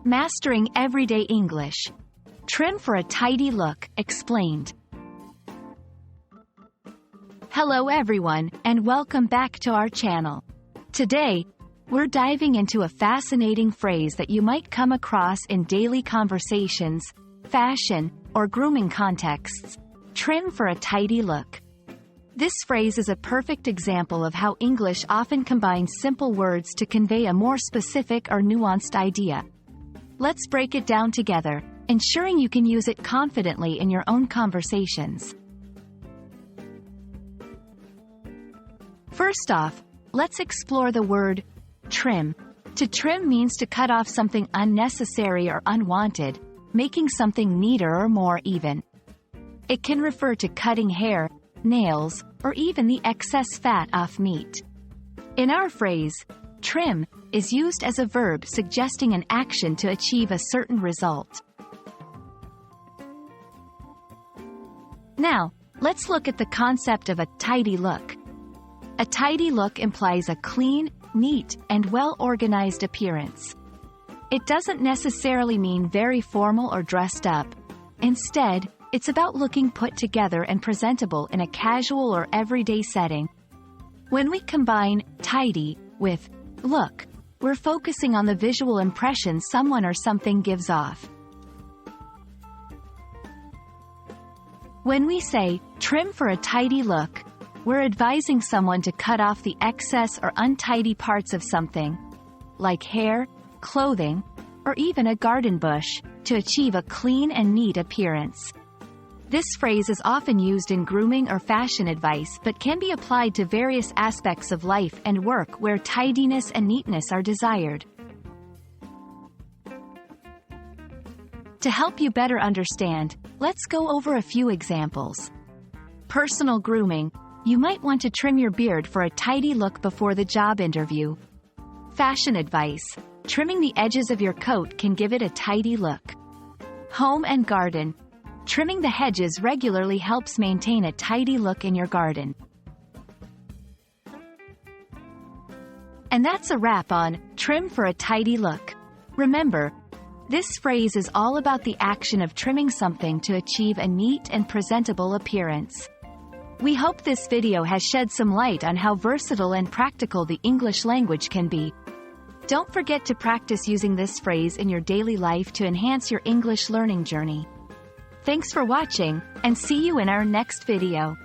Mastering everyday English. Trim for a tidy look, explained. Hello everyone, and welcome back to our channel. Today, we're diving into a fascinating phrase that you might come across in daily conversations, fashion, or grooming contexts. Trim for a tidy look. This phrase is a perfect example of how English often combines simple words to convey a more specific or nuanced idea. Let's break it down together, ensuring you can use it confidently in your own conversations. First off, let's explore the word trim. To trim means to cut off something unnecessary or unwanted, making something neater or more even. It can refer to cutting hair, nails, or even the excess fat off meat. In our phrase, trim is used as a verb suggesting an action to achieve a certain result. Now, let's look at the concept of a tidy look. A tidy look implies a clean, neat, and well-organized appearance. It doesn't necessarily mean very formal or dressed up. Instead, it's about looking put together and presentable in a casual or everyday setting. When we combine tidy with look, we're focusing on the visual impression someone or something gives off. When we say trim for a tidy look, we're advising someone to cut off the excess or untidy parts of something, like hair, clothing, or even a garden bush, to achieve a clean and neat appearance. This phrase is often used in grooming or fashion advice but can be applied to various aspects of life and work where tidiness and neatness are desired. To help you better understand, let's go over a few examples. Personal grooming. You might want to trim your beard for a tidy look before the job interview. Fashion advice. Trimming the edges of your coat can give it a tidy look. Home and garden. Trimming the hedges regularly helps maintain a tidy look in your garden. And that's a wrap on trim for a tidy look. Remember, this phrase is all about the action of trimming something to achieve a neat and presentable appearance. We hope this video has shed some light on how versatile and practical the English language can be. Don't forget to practice using this phrase in your daily life to enhance your English learning journey. Thanks for watching, and see you in our next video.